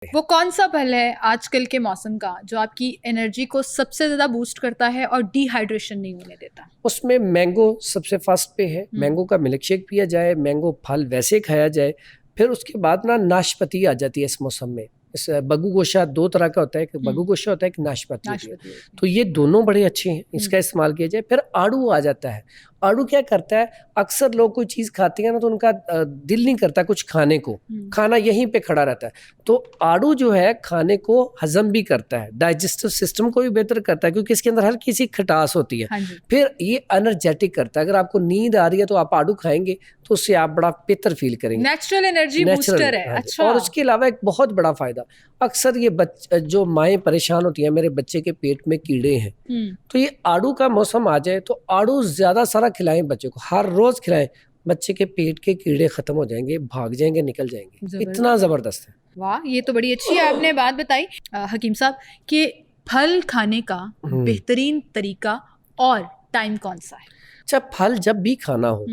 वो कौन सा फल है आजकल के मौसम का जो आपकी एनर्जी को सबसे ज्यादा बूस्ट करता है और डिहाइड्रेशन नहीं होने देता? उसमें मैंगो सबसे फर्स्ट पे है। मैंगो का मिल्क शेक पिया जाए, मैंगो फल वैसे खाया जाए। फिर उसके बाद ना नाशपाती आ जाती है इस मौसम में। इस बगु गोशा दो तरह का होता है, एक बगु गोशा होता है, एक नाशपाती होती है। तो ये दोनों बड़े अच्छे हैं, इसका इस्तेमाल किया जाए। फिर आड़ू आ जाता है। आड़ू क्या करता है, अक्सर लोग कोई चीज़ खाते हैं ना तो उनका दिल नहीं करता कुछ खाने को, खाना यहीं पे खड़ा रहता है। तो आड़ू जो है खाने को हजम भी करता है, डाइजेस्टिव सिस्टम को भी बेहतर करता है क्योंकि इसके अंदर हर किसी खटास होती है। हाँ, फिर ये एनर्जेटिक करता है। अगर आपको नींद आ रही है तो आप आड़ू खाएंगे तो उससे आप बड़ा बेहतर फील करेंगे। नेचुरल एनर्जी बूस्टर है। अच्छा। और उसके अलावा एक बहुत बड़ा फायदा, अक्सर ये जो माएँ परेशान होती हैं, मेरे बच्चे के पेट में कीड़े हैं, तो ये आड़ू का मौसम आ जाए तो आड़ू ज्यादा सारा खिलाएं बच्चे को, हर रोज खिलाएं। बच्चे के पेट के कीड़े खत्म हो जाएंगे, भाग जाएंगे, निकल जाएंगे। इतना जबरदस्त है। वाह, ये तो बड़ी अच्छी आपने बात बताई हकीम साहब कि फल खाने का बेहतरीन तरीका और टाइम कौन सा है? अच्छा, फल जब भी खाना हो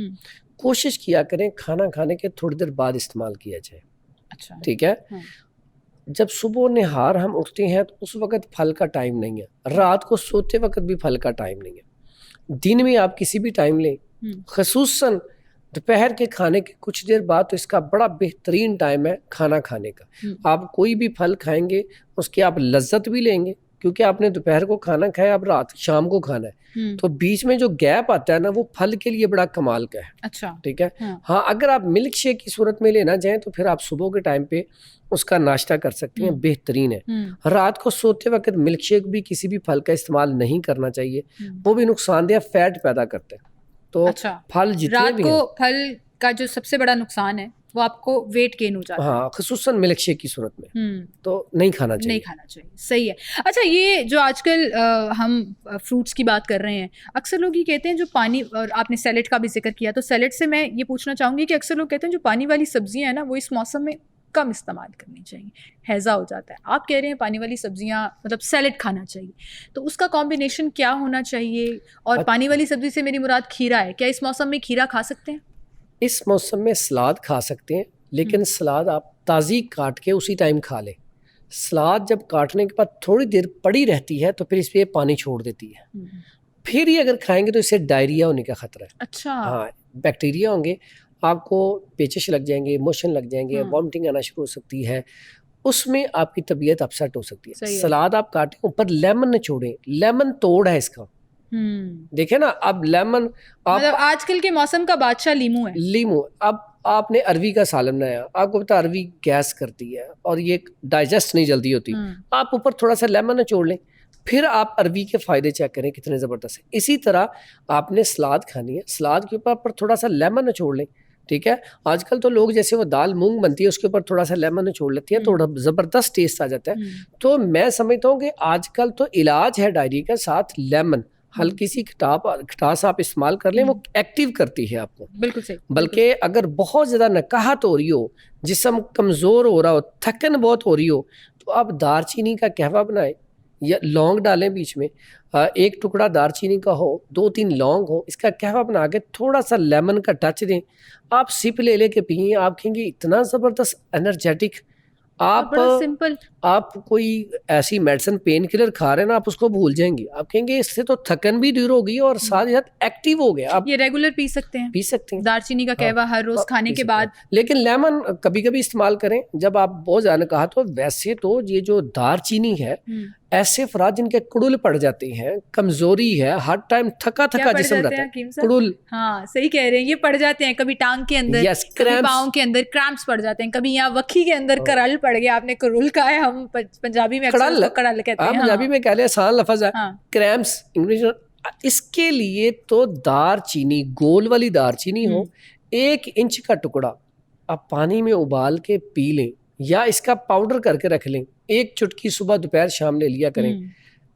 कोशिश किया करें खाना खाने के थोड़ी देर बाद इस्तेमाल किया जाए। अच्छा, ठीक है। जब सुबह निहार हम उठते हैं तो उस वक्त फल का टाइम नहीं है, रात को सोते वक्त भी फल का टाइम नहीं है। दिन में आप किसी भी टाइम लें, खसूसन दोपहर के खाने के कुछ देर बाद, तो इसका बड़ा बेहतरीन टाइम है खाना खाने का। आप कोई भी फल खाएंगे उसकी आप लज्जत भी लेंगे क्योंकि आपने दोपहर को खाना खाया, अब रात शाम को खाना है, तो बीच में जो गैप आता है ना वो फल के लिए बड़ा कमाल का है। अच्छा, ठीक है। हाँ, अगर आप मिल्क शेक की सूरत में लेना चाहें तो फिर आप सुबह के टाइम पे उसका नाश्ता कर सकते हैं, बेहतरीन है। रात को सोते वक्त मिल्क शेक भी किसी भी फल का इस्तेमाल नहीं करना चाहिए, वो भी नुकसानदेह फैट पैदा करते हैं। तो अच्छा, फल जितने रात भी को हैं, फल का जो सबसे बड़ा नुकसान है वो आपको वेट गेन हो जाता है। हाँ, खसूसन मिल्क शेक की सूरत में तो नहीं खाना चाहिए। नहीं खाना चाहिए, सही है। अच्छा, ये जो आजकल हम फ्रूट्स की बात कर रहे हैं, अक्सर लोग ये कहते हैं जो पानी, और आपने सैलेड का भी जिक्र किया, तो सैलेड से मैं ये पूछना चाहूँगी कि अक्सर लोग कहते हैं जो पानी वाली सब्जियां हैं ना वो इस मौसम में कम इस्तेमाल करनी चाहिए, हैज़ा हो जाता है। आप कह रहे हैं पानी वाली सब्जियां मतलब सैलेड खाना चाहिए, तो उसका कॉम्बिनेशन क्या होना चाहिए? और पानी वाली सब्जी से मेरी मुराद खीरा है, क्या इस मौसम में खीरा खा सकते हैं? इस मौसम में सलाद खा सकते हैं, लेकिन सलाद आप ताज़ी काट के उसी टाइम खा लें। सलाद जब काटने के बाद थोड़ी देर पड़ी रहती है तो फिर इस पे पानी छोड़ देती है, फिर ये अगर खाएंगे तो इससे डायरिया होने का खतरा है। अच्छा। हाँ, बैक्टीरिया होंगे, आपको पेचिश लग जाएंगे, मोशन लग जाएंगे, वॉमिटिंग आना शुरू हो सकती है, उसमें आपकी तबीयत अपसेट हो सकती है। सलाद आप काटें, ऊपर लेमन निचोड़ें, लेमन तोड़ है इसका। देखे ना, अब लेमन आप मतलब आजकल के मौसम का बादशाह लीमू है। लीमू। अब आपने अरवी का सालन बनाया, आपको पता अरवी गैस करती है और ये डाइजेस्ट नहीं जल्दी होती, आप ऊपर थोड़ा सा लेमन निचोड़ लें, फिर आप अरवी के फायदे चेक करें कितने ज़बरदस्त है। इसी तरह आपने सलाद खानी है, सलाद के ऊपर थोड़ा सा लेमन निचोड़ लें। ठीक है। आजकल तो लोग जैसे वो दाल मूंग बनती है उसके ऊपर थोड़ा सा लेमन निचोड़ लेती है, थोड़ा ज़बरदस्त टेस्ट आ जाता है। तो मैं समझता हूँ कि आजकल तो इलाज है डायरिया के साथ लेमन, हल्की सी खटास आप इस्तेमाल कर लें, वो एक्टिव करती है आपको। बिल्कुल सही। बल्कि अगर बहुत ज़्यादा नकाहत हो रही हो, जिस्म कमज़ोर हो रहा हो, थकन बहुत हो रही हो, तो आप दारचीनी का कहवा बनाएं या लौंग डालें बीच में, एक टुकड़ा दारचीनी का हो, 2-3 लौंग हो, इसका कहवा बना के थोड़ा सा लेमन का टच दें, आप सिप ले लेके पिए, आप कहेंगे इतना ज़बरदस्त एनर्जेटिक। आप सिंपल, आप कोई ऐसी मेडिसिन पेन किलर खा रहे हैं ना, आप उसको भूल जाएंगे, आप कहेंगे इससे तो थकन भी दूर होगी और साथ ही साथ एक्टिव हो गए। आप ये रेगुलर पी सकते हैं, पी सकते हैं दारचीनी का कहवा हर रोज खाने के बाद। लेकिन लेमन कभी कभी इस्तेमाल करें जब आप बहुत ज्यादा कहा। तो वैसे तो ये जो दारचीनी है, ऐसे अफराद जिनके कुड़ुल पड़ जाते हैं, कमजोरी है, हर टाइम थका जिस्म रहता है, कुड़ुल। हाँ, सही कह रहे हैं, ये पड़ जाते हैं कभी टांग के अंदर, कभी पाँव के अंदर क्रैम्प्स पड़ जाते हैं, कभी यहाँ वक्खी के अंदर करल पड़ गया। आपने कुरुल कहा है, हम पंजाबी में कड़ल कहते हैं, पंजाबी में कह ले, आसान लफ्ज है क्रैम्प्स इंग्लिश। इसके लिए तो दारचीनी, गोल वाली दारचीनी हो, 1 इंच का टुकड़ा आप पानी में उबाल के पी लें या इसका पाउडर करके रख लें, 1 चुटकी सुबह दोपहर शाम ले लिया करें।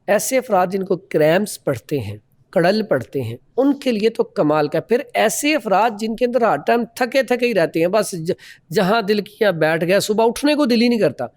ऐसे अफराद जिनको क्रैम्प्स पड़ते हैं, कड़ल पड़ते हैं, उनके लिए तो कमाल का। फिर ऐसे अफराद जिनके अंदर हर टाइम थके थके ही रहते हैं, बस जहां दिल किया बैठ गया, सुबह उठने को दिल ही नहीं करता,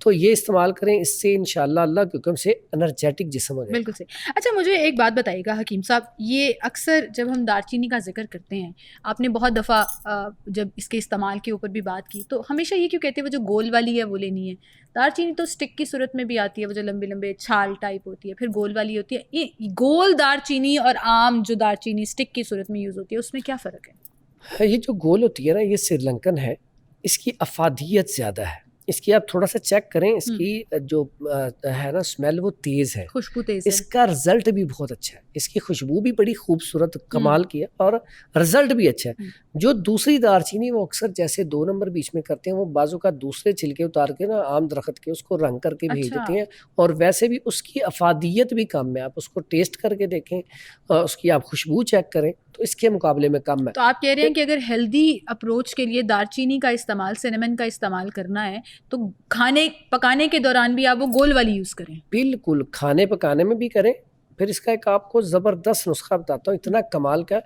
तो ये इस्तेमाल करें। इससे इंशाल्लाह अल्लाह के हुक्म से एनर्जेटिक जिस्म हो जाए। बिल्कुल सही। अच्छा, मुझे एक बात बताइएगा हकीम साहब, ये अक्सर जब हम दालचीनी का जिक्र करते हैं, आपने बहुत दफ़ा जब इसके इस्तेमाल के ऊपर भी बात की, तो हमेशा ये क्यों कहते हैं वो जो गोल वाली है वो लेनी है? दालचीनी तो स्टिक की सूरत में भी आती है, वो जो लंबे लंबे छाल टाइप होती है, फिर गोल वाली होती है। ये गोल दालचीनी और आम जो दालचीनी स्टिक की सूरत में यूज़ होती है, उसमें क्या फ़र्क है? ये जो गोल होती है ना, ये श्रीलंकन है, इसकी अफादियत ज़्यादा है। इसकी आप थोड़ा सा चेक करें, इसकी जो है ना स्मेल वो तेज़ है, खुशबू तेज़ है। इसका रिजल्ट भी बहुत अच्छा है, इसकी खुशबू भी बड़ी खूबसूरत कमाल की है और रिजल्ट भी अच्छा है। जो दूसरी दालचीनी वो अक्सर जैसे 2 नंबर बीच में करते हैं, वो बाजू का दूसरे छिलके उतार के ना आम दरख्त के उसको रंग करके भेज अच्छा। देते हैं, और वैसे भी उसकी अफादियत भी कम है। आप उसको टेस्ट करके देखें, उसकी आप खुशबू चेक करें, तो इसके मुकाबले में कम है। तो आप कह रहे हैं कि अगर हेल्दी अप्रोच के लिए दालचीनी का इस्तेमाल, सिनेमन का इस्तेमाल करना है, तो खाने पकाने के दौरान भी आप वो गोल वाली यूज़ करें? बिल्कुल, खाने पकाने में भी करें। फिर इसका एक आपको ज़बरदस्त नुस्खा बताता हूँ, इतना कमाल का।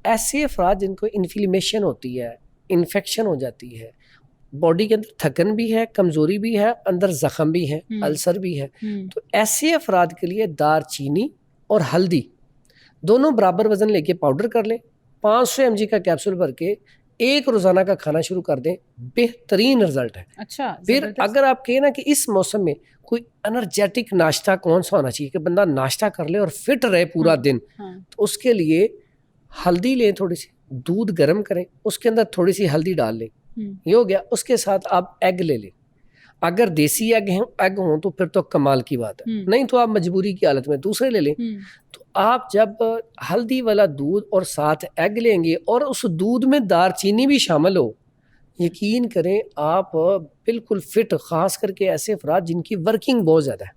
ऐसे अफराद जिनको इन्फ्लेमेशन होती है, इन्फेक्शन हो जाती है, बॉडी के अंदर थकन भी है, कमज़ोरी भी है, अंदर ज़ख़म भी है, अल्सर भी है, तो ऐसे अफराद के लिए दालचीनी और हल्दी दोनों बराबर वज़न लेके पाउडर कर लें, 500 mg का कैप्सूल भर के एक रोज़ाना का खाना शुरू कर दें, बेहतरीन रिजल्ट है। अच्छा, फिर अगर आप कहें ना कि इस मौसम में कोई एनर्जेटिक नाश्ता कौन सा होना चाहिए कि बंदा नाश्ता कर ले और फिट रहे पूरा दिन, तो उसके लिए हल्दी लें, थोड़ी सी दूध गर्म करें, उसके अंदर थोड़ी सी हल्दी डाल लें, ये हो गया। उसके साथ आप एग ले लें, अगर देसी एग हों तो फिर तो कमाल की बात है, नहीं तो आप मजबूरी की हालत में दूसरे ले लें। तो आप जब हल्दी वाला दूध और साथ एग लेंगे और उस दूध में दालचीनी भी शामिल हो, यकीन करें आप बिल्कुल फिट, खास करके ऐसे अफराद जिनकी वर्किंग बहुत ज़्यादा है।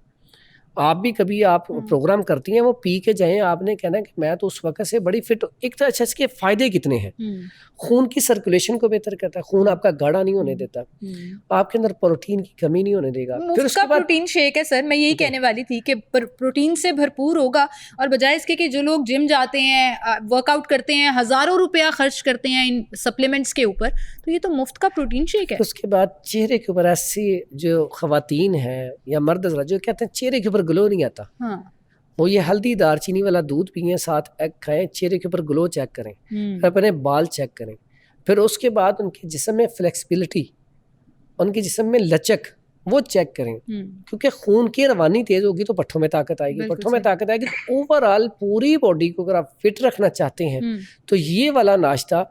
आप भी कभी आप प्रोग्राम करती हैं, वो पी के जाएं, आपने कहना कि मैं तो उस वक्त से बड़ी फिट। एक तो अच्छा, इसके फ़ायदे कितने हैं, खून की सर्कुलेशन को बेहतर करता है, खून आपका गाढ़ा नहीं होने देता, आपके अंदर प्रोटीन की कमी नहीं होने देगा। फिर उसका प्रोटीन शेक है सर, मैं यही कहने वाली थी कि प्रोटीन से भरपूर होगा, और बजाय इसके कि जो लोग जिम जाते हैं, वर्कआउट करते हैं, हज़ारों रुपया खर्च करते हैं इन सप्लीमेंट्स के ऊपर, तो ये तो मुफ्त का प्रोटीन शेक है। उसके बाद चेहरे के ऊपर ऐसी जो खवातीन हैं या मर्द जो कहते हैं चेहरे के ऊपर ग्लो नहीं आता, वो ये हल्दी दालचीनी वाला दूध पिए, साथ एग खाएं, चेहरे के ऊपर ग्लो चेक करें, अपने बाल चेक करें। फिर उसके बाद उनके जिस्म में फ्लेक्सिबिलिटी, उनके जिस्म में लचक, वो चेक करें, क्योंकि खून की रवानी तेज होगी तो पट्ठों में ताकत आएगी, पट्ठों में ताकत आएगी तो ओवरऑल पूरी बॉडी को अगर आप फिट रखना चाहते हैं तो ये वाला नाश्ता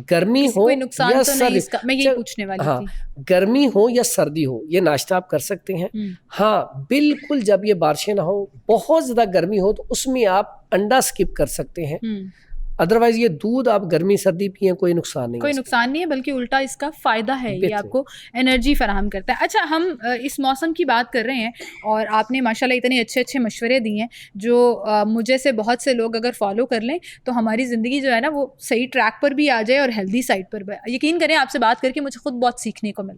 गर्मी हो या सर्दी, मैं यही पूछने वाली थी, गर्मी हो या सर्दी हो, ये नाश्ता आप कर सकते हैं। हाँ बिल्कुल, जब ये बारिशें ना हो, बहुत ज़्यादा गर्मी हो तो उसमें आप अंडा स्किप कर सकते हैं, अदरवाइज ये दूध आप गर्मी सर्दी पिए, कोई नुकसान नहीं, कोई नुकसान नहीं है, बल्कि उल्टा इसका फ़ायदा है, ये आपको एनर्जी फराहम करता है। अच्छा, हम इस मौसम की बात कर रहे हैं और आपने माशाल्लाह इतने अच्छे अच्छे मशवरे दिए हैं जो मुझे से बहुत से लोग अगर फॉलो कर लें तो हमारी ज़िंदगी जो है ना वो सही ट्रैक पर भी आ जाए और हेल्दी साइड पर भी। यकीन करें, आपसे बात करके मुझे खुद बहुत सीखने को मिलता है।